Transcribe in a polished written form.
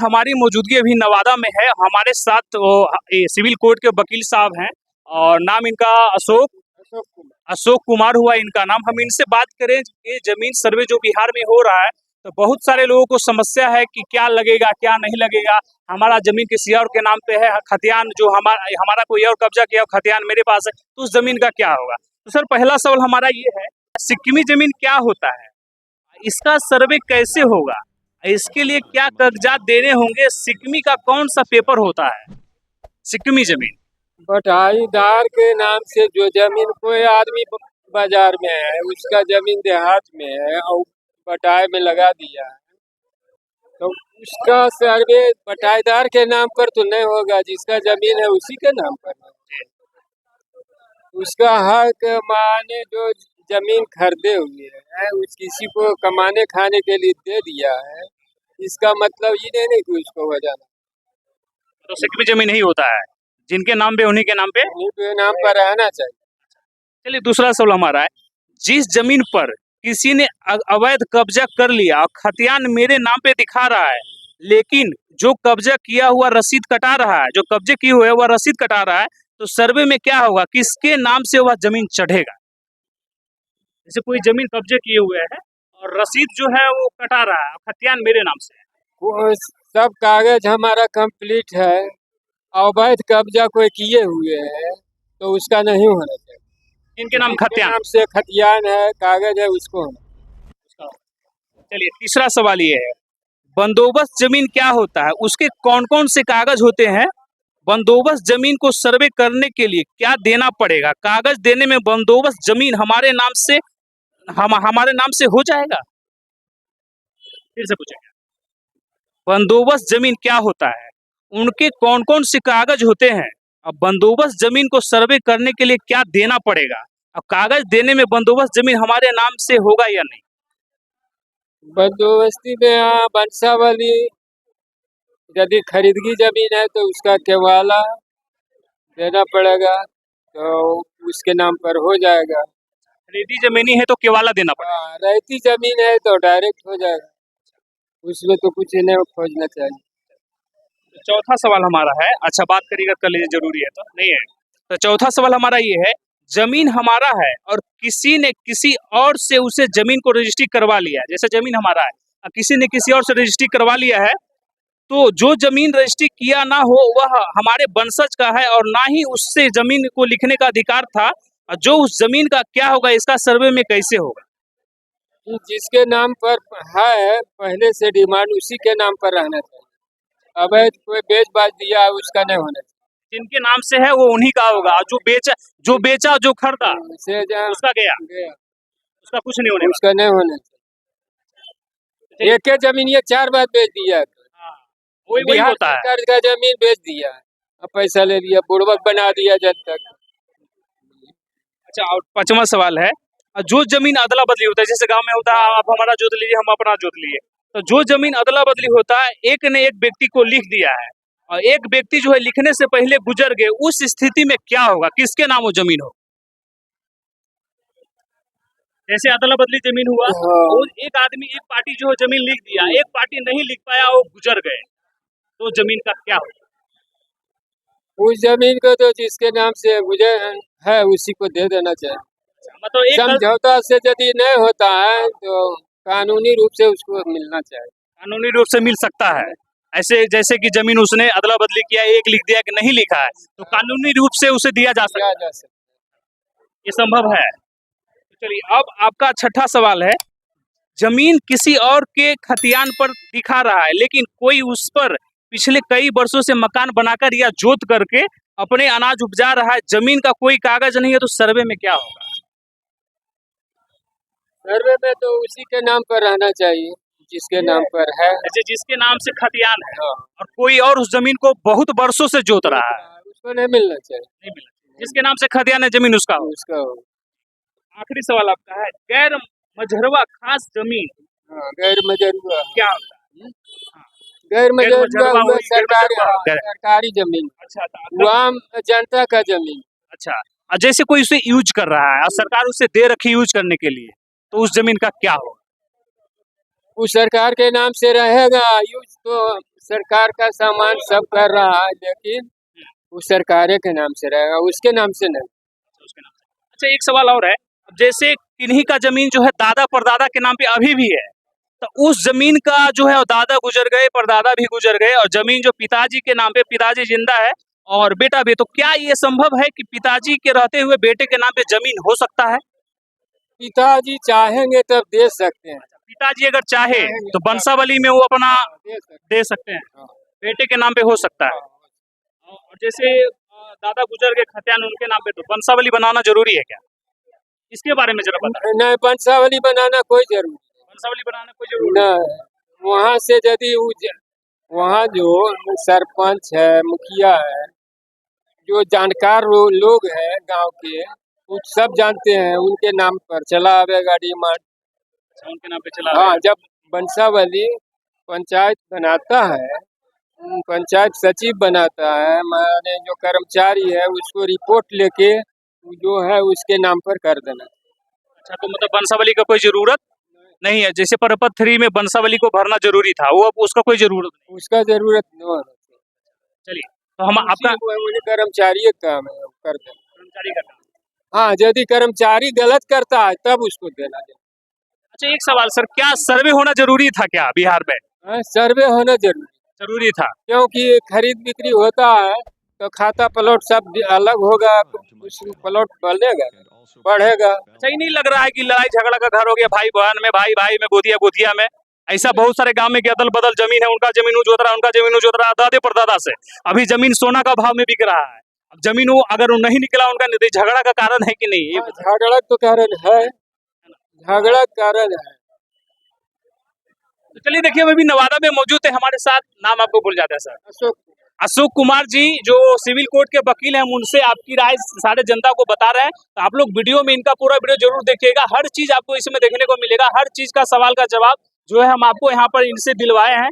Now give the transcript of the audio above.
हमारी मौजूदगी अभी नवादा में है। हमारे साथ सिविल कोर्ट के वकील साहब हैं और नाम इनका अशोक कुमार हुआ इनका नाम। हम इनसे बात करें, ये जमीन सर्वे जो बिहार में हो रहा है तो बहुत सारे लोगों को समस्या है कि क्या लगेगा क्या नहीं लगेगा। हमारा जमीन किसी और के नाम पे है, खतियान जो हमारा कोई और कब्जा किया खतियान मेरे पास है, तो उस जमीन का क्या होगा। तो सर पहला सवाल हमारा ये है, सिक्किमी जमीन क्या होता है, इसका सर्वे कैसे होगा, इसके लिए क्या कागजात देने होंगे, सिक्किमी का कौन सा पेपर होता है। सिक्किमी जमीन बटाईदार के नाम से जो जमीन कोई आदमी बाजार में है, उसका जमीन देहात में है और बटाई में लगा दिया है, तो उसका सर्वे बटाईदार के नाम पर तो नहीं होगा। जिसका जमीन है उसी के नाम पर उसका हक माने जो जमीन खरीदे हुए है उस किसी को कमाने खाने के लिए दे दिया है, इसका मतलब ये नहीं कि उसको हो जाना। तो सिक्किमी जमीन नहीं होता है, जिनके नाम पे उन्हीं के नाम पे रहना चाहिए। चलिए दूसरा सवाल हमारा है, जिस जमीन पर किसी ने अवैध कब्जा कर लिया और खतियान मेरे नाम पे दिखा रहा है, लेकिन जो कब्जा किया हुआ रसीद कटा रहा है, जो कब्जे किए हुए वह रसीद कटा रहा है, तो सर्वे में क्या होगा, किसके नाम से वह जमीन चढ़ेगा। जैसे कोई जमीन कब्जे किए हुए है और रसीद जो है वो कटा रहा है, खतियान मेरे नाम से है, सब कागज हमारा कंप्लीट है, अवैध कब्जा कोई किए हुए है तो उसका नहीं होना चाहिए। इनके नाम खतियान नाम से खतियान है, कागज है, उसको होना। चलिए तीसरा सवाल ये है, बंदोबस्त जमीन क्या होता है, उसके कौन कौन से कागज होते हैं, बंदोबस्त जमीन को सर्वे करने के लिए क्या देना पड़ेगा, कागज देने में बंदोबस्त जमीन हमारे नाम से हमारे नाम से हो जाएगा। फिर से पूछेंगे, बंदोबस्त जमीन क्या होता है, उनके कौन कौन से कागज होते हैं, अब बंदोबस्त जमीन को सर्वे करने के लिए क्या देना पड़ेगा, अब कागज देने में बंदोबस्त जमीन हमारे नाम से होगा या नहीं। बंदोबस्ती में बंसावली यदि खरीदगी जमीन है तो उसका केवाला देना पड़ेगा, तो उसके नाम पर हो जाएगा। खरीदी जमीनी है तो केवाला देना पड़ेगा। रहती जमीन है तो डायरेक्ट हो जाएगा, उसमें तो कुछ नहीं खोजना चाहिए। तो चौथा सवाल हमारा है, अच्छा बात करिएगा कर लीजिए, जरूरी है तो नहीं है। तो चौथा सवाल हमारा ये है, जमीन हमारा है और किसी ने किसी और से उसे जमीन को रजिस्ट्री करवा लिया है, जैसे जमीन हमारा है और किसी ने किसी और से रजिस्ट्री करवा लिया है, तो जो जमीन रजिस्ट्री किया ना हो वह हमारे वंशज का है और ना ही उससे जमीन को लिखने का अधिकार था, और जो उस जमीन का क्या होगा, इसका सर्वे में कैसे होगा। जिसके नाम पर है पहले से डिमांड उसी के नाम पर रहना चाहिए, अवैध कोई बेच बाच दिया है उसका नहीं होना चाहिए। जिनके नाम से है वो उन्हीं का होगा, जो बेचा जो खरीदा उसका गया, उसका कुछ नहीं होने, उसका नहीं होना चाहिए। एक जमीन ये 4 बार बेच दिया, वही होता है, सरकार का जमीन बेच दिया, अब पैसा ले लिया, बुड़बक बना दिया जब तक। अच्छा और पांचवा सवाल है, जो जमीन अदला बदली होता है, जैसे गांव में होता है, आप हमारा जोत लीजिए हम अपना जोत लिए, तो जो जमीन अदला बदली होता है, एक ने एक व्यक्ति को लिख दिया है और एक व्यक्ति जो है लिखने से पहले गुजर गए, उस स्थिति में क्या होगा, किसके नाम वो जमीन हो। जैसे अदला बदली जमीन हुआ, और एक आदमी एक पार्टी जो है जमीन लिख दिया, एक पार्टी नहीं लिख पाया, वो गुजर गए, तो जमीन का क्या होगा। उस जमीन को तो जिसके नाम से गुजर है उसी को दे देना चाहिए। मतलब समझौता से यदि नहीं होता है तो कानूनी रूप से उसको मिलना चाहिए, कानूनी रूप से मिल सकता है। ऐसे जैसे कि जमीन उसने अदला बदली किया, एक लिख दिया कि नहीं लिखा है, तो कानूनी रूप से उसे दिया जा सकता है, ये संभव है। चलिए अब आपका छठा सवाल है, जमीन किसी और के खतियान पर दिखा रहा है, लेकिन कोई उस पर पिछले कई वर्षों से मकान बनाकर या जोत करके अपने अनाज उपजा रहा है, जमीन का कोई कागज नहीं है, तो सर्वे में क्या होगा। सर्वे में तो उसी के नाम पर रहना चाहिए जिसके नाम पर है, जिसके नाम से खतियान है और कोई और उस जमीन को बहुत वर्षों से जोत रहा है, उसको नहीं मिलना चाहिए, नहीं मिलना चाहिए। जिसके नाम से खतियान है जमीन उसका आखिरी सवाल आपका है, गैर मजरवा खास जमीन, गैर मजरूआ क्या होता है। गैर मजरूआ सरकारी जमीन, अच्छा आम जनता का जमीन। अच्छा, जैसे कोई उसे यूज कर रहा है और सरकार उसे दे रखी यूज करने के लिए, तो उस जमीन का क्या होगा। उस सरकार के नाम से रहेगा, यूज तो सरकार का सामान सब कर रहा है, लेकिन वो सरकार के नाम से रहेगा, उसके नाम से नहीं। उसके नाम से। अच्छा, एक सवाल और है, जैसे किन्हीं का जमीन जो है दादा परदादा के नाम पे अभी भी है, तो उस जमीन का जो है दादा गुजर गए, परदादा भी गुजर गए, और जमीन जो पिताजी के नाम पे, पिताजी जिंदा है और बेटा भी, तो क्या ये संभव है कि पिताजी के रहते हुए बेटे के नाम पे जमीन हो सकता है? पिताजी चाहेंगे तब दे सकते हैं। पिताजी अगर चाहे तो वंशावली में वो अपना दे सकते दे सकते हैं, हाँ। बेटे के नाम पे हो सकता है। और जैसे दादा गुजर गए खतियान उनके नाम पे, तो वंशावली बनाना जरूरी है क्या? इसके बारे में जरा बताएं। नहीं, वंशावली बनाना कोई जरूरी वंशावली बनाना कोई जरूरी नहीं। वहाँ से यदि वहाँ जो सरपंच है, मुखिया है, जो जानकार लोग हैं गांव के, वो सब जानते हैं, उनके नाम पर चला आवेगा डिमांड। अच्छा, उनके नाम पे चला हाँ, आएगा। जब वंशावली पंचायत बनाता है, पंचायत सचिव बनाता है, माने जो कर्मचारी है उसको रिपोर्ट लेके जो है उसके नाम पर कर देना। अच्छा, तो मतलब वंशावली का कोई जरूरत नहीं है, जैसे परपत 3 में वंशावली को भरना जरूरी था, वो अब उसका कोई जरूरत नहीं। उसका जरूरत नहीं है। चलिए, तो हम आपका मुझे कर्मचारी का काम है, कर देना। कर्मचारी का काम। हाँ, यदि कर्मचारी गलत करता है तब उसको देना चाहिए। अच्छा, एक सवाल सर, क्या सर्वे होना जरूरी था क्या बिहार में? हाँ, सर्वे होना जरूरी था। क्योंकि खरीद बिक्री होता है तो खाता प्लॉट सब अलग होगा, उस प्लॉट बढ़ेगा। अच्छा, ही नहीं लग रहा है कि लड़ाई झगड़ा का घर हो गया, भाई बहन में, भाई भाई में, गोतिया गोतिया में? ऐसा बहुत सारे गांव में अदल बदल जमीन है, उनका जमीन जोत रहा है, उनका जमीन जोत रहा है, दादे परदादा से। अभी जमीन सोना का भाव में बिक रहा है। अब जमीन वो अगर वो नहीं निकला उनका, नहीं तो झगड़ा का कारण है कि नहीं? ये हाँ, झगड़ा तो कारण है, झगड़ा कारण है। तो चलिए, देखिए, अभी नवादा में मौजूद है हमारे साथ, नाम आपको भूल जाता है सर। अशोक अशोक कुमार जी, जो सिविल कोर्ट के वकील हैं, उनसे आपकी राय सारे जनता को बता रहे हैं। तो आप लोग वीडियो में इनका पूरा वीडियो जरूर देखिएगा, हर चीज आपको इसमें देखने को मिलेगा, हर चीज का सवाल का जवाब जो है हम आपको यहाँ पर इनसे दिलवाए हैं।